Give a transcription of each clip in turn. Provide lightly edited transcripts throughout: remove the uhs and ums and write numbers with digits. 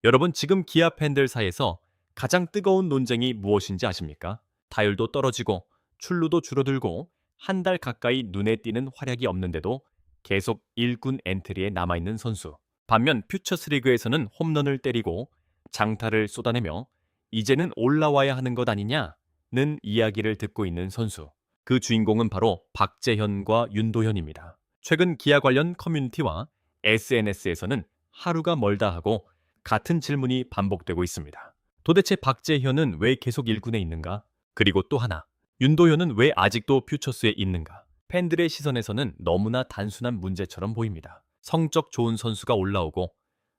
여러분 지금 기아 팬들 사이에서 가장 뜨거운 논쟁이 무엇인지 아십니까? 타율도 떨어지고 출루도 줄어들고 한 달 가까이 눈에 띄는 활약이 없는데도 계속 1군 엔트리에 남아있는 선수. 반면 퓨처스리그에서는 홈런을 때리고 장타를 쏟아내며 이제는 올라와야 하는 것 아니냐는 이야기를 듣고 있는 선수. 그 주인공은 바로 박재현과 윤도현입니다. 최근 기아 관련 커뮤니티와 SNS에서는 하루가 멀다 하고 같은 질문이 반복되고 있습니다. 도대체 박재현은 왜 계속 1군에 있는가? 그리고 또 하나, 윤도현은 왜 아직도 퓨처스에 있는가? 팬들의 시선에서는 너무나 단순한 문제처럼 보입니다. 성적 좋은 선수가 올라오고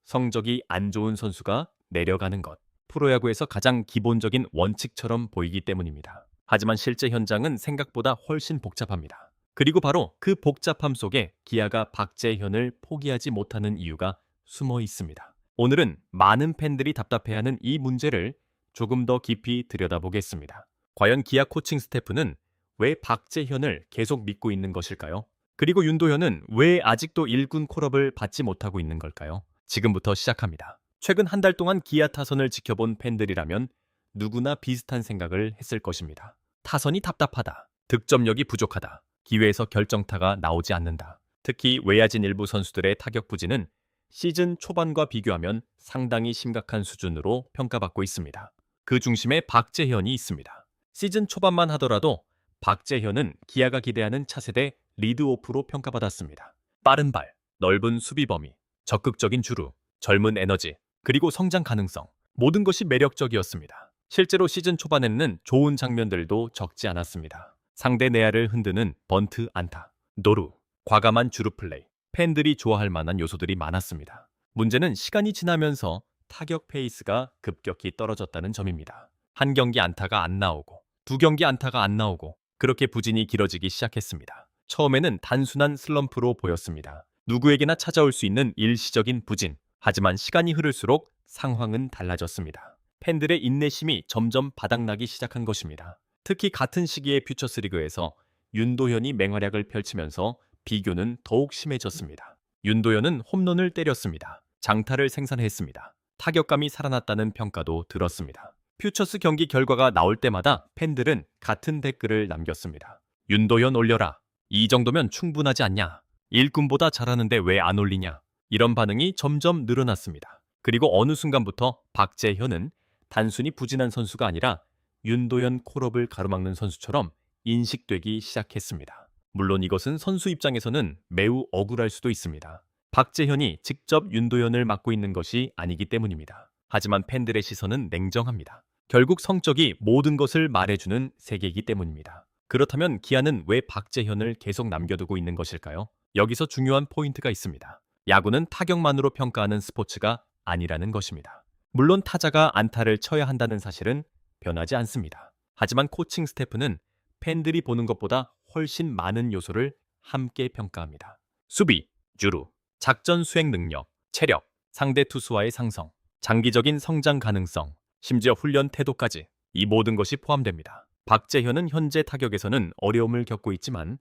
성적이 안 좋은 선수가 내려가는 것. 프로야구에서 가장 기본적인 원칙처럼 보이기 때문입니다. 하지만 실제 현장은 생각보다 훨씬 복잡합니다. 그리고 바로 그 복잡함 속에 기아가 박재현을 포기하지 못하는 이유가 숨어 있습니다. 오늘은 많은 팬들이 답답해하는 이 문제를 조금 더 깊이 들여다보겠습니다. 과연 기아 코칭 스태프는 왜 박재현을 계속 믿고 있는 것일까요? 그리고 윤도현은 왜 아직도 1군 콜업을 받지 못하고 있는 걸까요? 지금부터 시작합니다. 최근 한 달 동안 기아 타선을 지켜본 팬들이라면 누구나 비슷한 생각을 했을 것입니다. 타선이 답답하다. 득점력이 부족하다. 기회에서 결정타가 나오지 않는다. 특히 외야진 일부 선수들의 타격 부진은 시즌 초반과 비교하면 상당히 심각한 수준으로 평가받고 있습니다. 그 중심에 박재현이 있습니다. 시즌 초반만 하더라도 박재현은 기아가 기대하는 차세대 리드오프로 평가받았습니다. 빠른 발, 넓은 수비 범위, 적극적인 주루, 젊은 에너지, 그리고 성장 가능성, 모든 것이 매력적이었습니다. 실제로 시즌 초반에는 좋은 장면들도 적지 않았습니다. 상대 내야를 흔드는 번트 안타, 노루, 과감한 주루 플레이, 팬들이 좋아할 만한 요소들이 많았습니다. 문제는 시간이 지나면서 타격 페이스가 급격히 떨어졌다는 점입니다. 한 경기 안타가 안 나오고, 두 경기 안타가 안 나오고, 그렇게 부진이 길어지기 시작했습니다. 처음에는 단순한 슬럼프로 보였습니다. 누구에게나 찾아올 수 있는 일시적인 부진. 하지만 시간이 흐를수록 상황은 달라졌습니다. 팬들의 인내심이 점점 바닥나기 시작한 것입니다. 특히 같은 시기에 퓨처스리그에서 윤도현이 맹활약을 펼치면서 비교는 더욱 심해졌습니다. 윤도현은 홈런을 때렸습니다. 장타를 생산했습니다. 타격감이 살아났다는 평가도 들었습니다. 퓨처스 경기 결과가 나올 때마다 팬들은 같은 댓글을 남겼습니다. 윤도현 올려라. 이 정도면 충분하지 않냐? 일꾼보다 잘하는데 왜 안 올리냐? 이런 반응이 점점 늘어났습니다. 그리고 어느 순간부터 박재현은 단순히 부진한 선수가 아니라 윤도현 콜업을 가로막는 선수처럼 인식되기 시작했습니다. 물론 이것은 선수 입장에서는 매우 억울할 수도 있습니다. 박재현이 직접 윤도현을 맡고 있는 것이 아니기 때문입니다. 하지만 팬들의 시선은 냉정합니다. 결국 성적이 모든 것을 말해주는 세계이기 때문입니다. 그렇다면 기아는 왜 박재현을 계속 남겨두고 있는 것일까요? 여기서 중요한 포인트가 있습니다. 야구는 타격만으로 평가하는 스포츠가 아니라는 것입니다. 물론 타자가 안타를 쳐야 한다는 사실은 변하지 않습니다. 하지만 코칭 스태프는 팬들이 보는 것보다 훨씬 많은 요소를 함께 평가합니다. 수비, 주루, 작전 수행 능력, 체력, 상대 투수와의 상성, 장기적인 성장 가능성, 심지어 훈련 태도까지 이 모든 것이 포함됩니다. 박재현은 현재 타격에서는 어려움을 겪고 있지만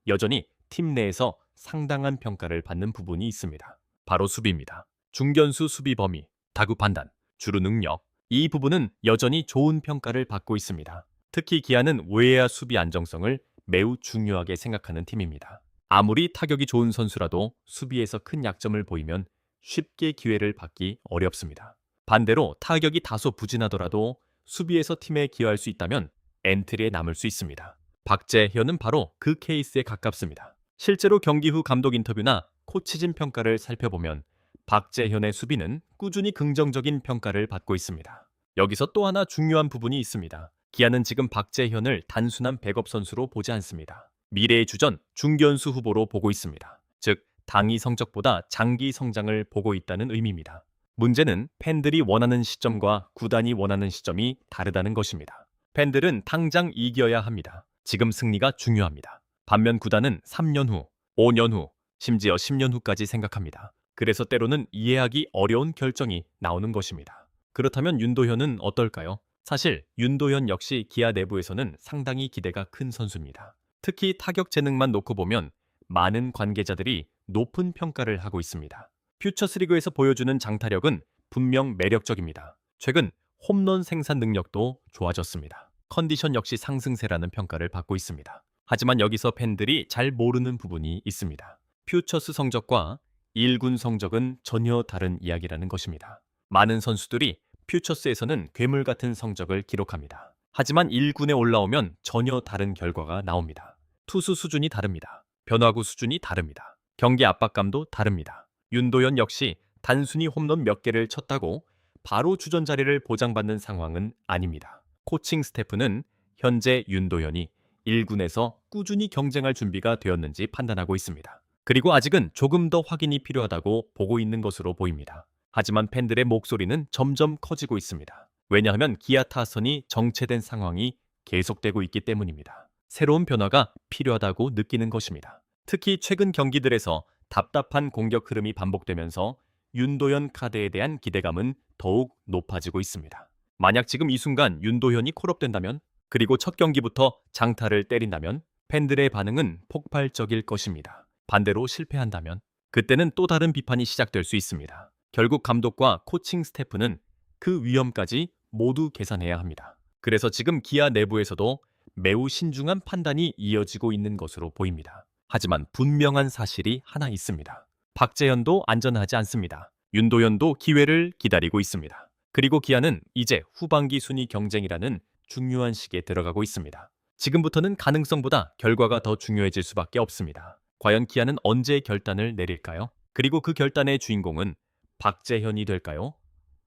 여전히 팀 내에서 상당한 평가를 받는 부분이 있습니다. 바로 수비입니다. 중견수 수비 범위, 타구 판단, 주루 능력, 이 부분은 여전히 좋은 평가를 받고 있습니다. 특히 기아는 외야 수비 안정성을 매우 중요하게 생각하는 팀입니다. 아무리 타격이 좋은 선수라도 수비에서 큰 약점을 보이면 쉽게 기회를 받기 어렵습니다. 반대로 타격이 다소 부진하더라도 수비에서 팀에 기여할 수 있다면 엔트리에 남을 수 있습니다. 박재현은 바로 그 케이스에 가깝습니다. 실제로 경기 후 감독 인터뷰나 코치진 평가를 살펴보면 박재현의 수비는 꾸준히 긍정적인 평가를 받고 있습니다. 여기서 또 하나 중요한 부분이 있습니다. 기아는 지금 박재현을 단순한 백업 선수로 보지 않습니다. 미래의 주전, 중견수 후보로 보고 있습니다. 즉, 당위 성적보다 장기 성장을 보고 있다는 의미입니다. 문제는 팬들이 원하는 시점과 구단이 원하는 시점이 다르다는 것입니다. 팬들은 당장 이겨야 합니다. 지금 승리가 중요합니다. 반면 구단은 3년 후, 5년 후, 심지어 10년 후까지 생각합니다. 그래서 때로는 이해하기 어려운 결정이 나오는 것입니다. 그렇다면 윤도현은 어떨까요? 사실 윤도현 역시 기아 내부에서는 상당히 기대가 큰 선수입니다. 특히 타격 재능만 놓고 보면 많은 관계자들이 높은 평가를 하고 있습니다. 퓨처스리그에서 보여주는 장타력은 분명 매력적입니다. 최근 홈런 생산 능력도 좋아졌습니다. 컨디션 역시 상승세라는 평가를 받고 있습니다. 하지만 여기서 팬들이 잘 모르는 부분이 있습니다. 퓨처스 성적과 1군 성적은 전혀 다른 이야기라는 것입니다. 많은 선수들이 퓨처스에서는 괴물 같은 성적을 기록합니다. 하지만 1군에 올라오면 전혀 다른 결과가 나옵니다. 투수 수준이 다릅니다. 변화구 수준이 다릅니다. 경기 압박감도 다릅니다. 윤도현 역시 단순히 홈런 몇 개를 쳤다고 바로 주전 자리를 보장받는 상황은 아닙니다. 코칭 스태프는 현재 윤도현이 1군에서 꾸준히 경쟁할 준비가 되었는지 판단하고 있습니다. 그리고 아직은 조금 더 확인이 필요하다고 보고 있는 것으로 보입니다. 하지만 팬들의 목소리는 점점 커지고 있습니다. 왜냐하면 기아 타선이 정체된 상황이 계속되고 있기 때문입니다. 새로운 변화가 필요하다고 느끼는 것입니다. 특히 최근 경기들에서 답답한 공격 흐름이 반복되면서 윤도현 카드에 대한 기대감은 더욱 높아지고 있습니다. 만약 지금 이 순간 윤도현이 콜업된다면, 그리고 첫 경기부터 장타를 때린다면 팬들의 반응은 폭발적일 것입니다. 반대로 실패한다면 그때는 또 다른 비판이 시작될 수 있습니다. 결국 감독과 코칭 스태프는 그 위험까지 모두 계산해야 합니다. 그래서 지금 기아 내부에서도 매우 신중한 판단이 이어지고 있는 것으로 보입니다. 하지만 분명한 사실이 하나 있습니다. 박재현도 안전하지 않습니다. 윤도현도 기회를 기다리고 있습니다. 그리고 기아는 이제 후반기 순위 경쟁이라는 중요한 시기에 들어가고 있습니다. 지금부터는 가능성보다 결과가 더 중요해질 수밖에 없습니다. 과연 기아는 언제 결단을 내릴까요? 그리고 그 결단의 주인공은 박재현이 될까요?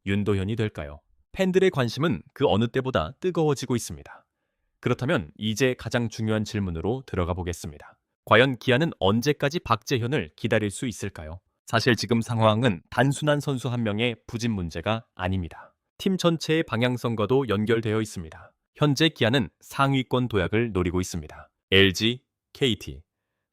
윤도현이 될까요? 팬들의 관심은 그 어느 때보다 뜨거워지고 있습니다. 그렇다면 이제 가장 중요한 질문으로 들어가 보겠습니다. 과연 기아는 언제까지 박재현을 기다릴 수 있을까요? 사실 지금 상황은 단순한 선수 한 명의 부진 문제가 아닙니다. 팀 전체의 방향성과도 연결되어 있습니다. 현재 기아는 상위권 도약을 노리고 있습니다. LG, KT,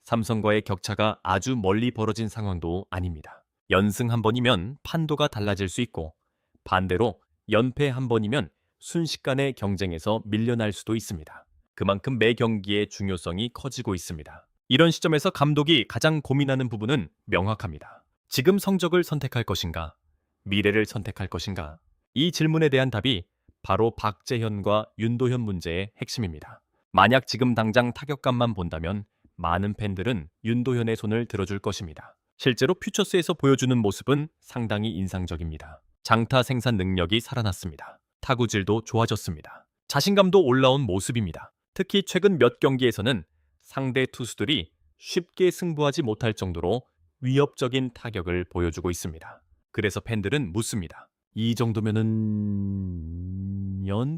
삼성과의 격차가 아주 멀리 벌어진 상황도 아닙니다. 연승 한 번이면 판도가 달라질 수 있고, 반대로 연패 한 번이면 순식간에 경쟁에서 밀려날 수도 있습니다. 그만큼 매 경기의 중요성이 커지고 있습니다. 이런 시점에서 감독이 가장 고민하는 부분은 명확합니다. 지금 성적을 선택할 것인가? 미래를 선택할 것인가? 이 질문에 대한 답이 바로 박재현과 윤도현 문제의 핵심입니다. 만약 지금 당장 타격감만 본다면 많은 팬들은 윤도현의 손을 들어줄 것입니다. 실제로 퓨처스에서 보여주는 모습은 상당히 인상적입니다. 장타 생산 능력이 살아났습니다. 타구질도 좋아졌습니다. 자신감도 올라온 모습입니다. 특히 최근 몇 경기에서는 상대 투수들이 쉽게 승부하지 못할 정도로 위협적인 타격을 보여주고 있습니다. 그래서 팬들은 묻습니다. 이 정도면은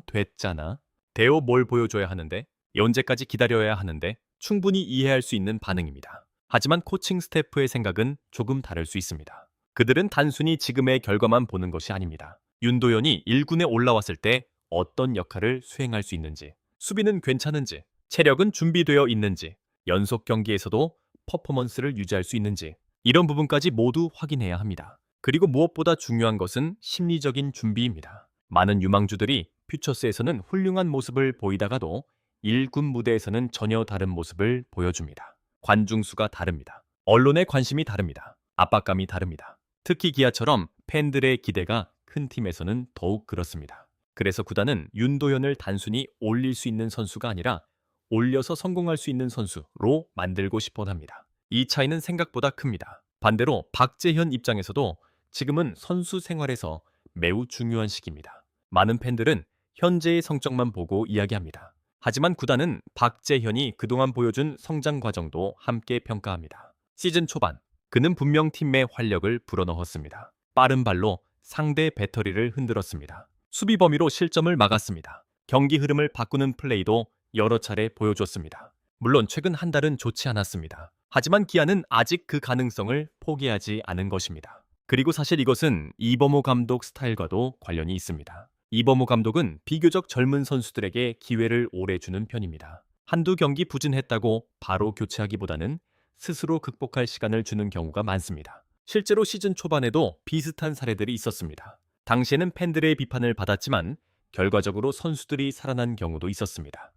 됐잖아. 대호 뭘 보여줘야 하는데? 언제까지 기다려야 하는데? 충분히 이해할 수 있는 반응입니다. 하지만 코칭 스태프의 생각은 조금 다를 수 있습니다. 그들은 단순히 지금의 결과만 보는 것이 아닙니다. 윤도현이 1군에 올라왔을 때 어떤 역할을 수행할 수 있는지, 수비는 괜찮은지, 체력은 준비되어 있는지, 연속 경기에서도 퍼포먼스를 유지할 수 있는지, 이런 부분까지 모두 확인해야 합니다. 그리고 무엇보다 중요한 것은 심리적인 준비입니다. 많은 유망주들이 퓨처스에서는 훌륭한 모습을 보이다가도 1군 무대에서는 전혀 다른 모습을 보여줍니다. 관중 수가 다릅니다. 언론의 관심이 다릅니다. 압박감이 다릅니다. 특히 기아처럼 팬들의 기대가 큰 팀에서는 더욱 그렇습니다. 그래서 구단은 윤도현을 단순히 올릴 수 있는 선수가 아니라 올려서 성공할 수 있는 선수로 만들고 싶어 합니다. 이 차이는 생각보다 큽니다. 반대로 박재현 입장에서도 지금은 선수 생활에서 매우 중요한 시기입니다. 많은 팬들은 현재의 성적만 보고 이야기합니다. 하지만 구단은 박재현이 그동안 보여준 성장 과정도 함께 평가합니다. 시즌 초반, 그는 분명 팀의 활력을 불어넣었습니다. 빠른 발로 상대 배터리를 흔들었습니다. 수비 범위로 실점을 막았습니다. 경기 흐름을 바꾸는 플레이도 여러 차례 보여줬습니다. 물론 최근 한 달은 좋지 않았습니다. 하지만 기아는 아직 그 가능성을 포기하지 않은 것입니다. 그리고 사실 이것은 이범호 감독 스타일과도 관련이 있습니다. 이범호 감독은 비교적 젊은 선수들에게 기회를 오래 주는 편입니다. 한두 경기 부진했다고 바로 교체하기보다는 스스로 극복할 시간을 주는 경우가 많습니다. 실제로 시즌 초반에도 비슷한 사례들이 있었습니다. 당시에는 팬들의 비판을 받았지만 결과적으로 선수들이 살아난 경우도 있었습니다.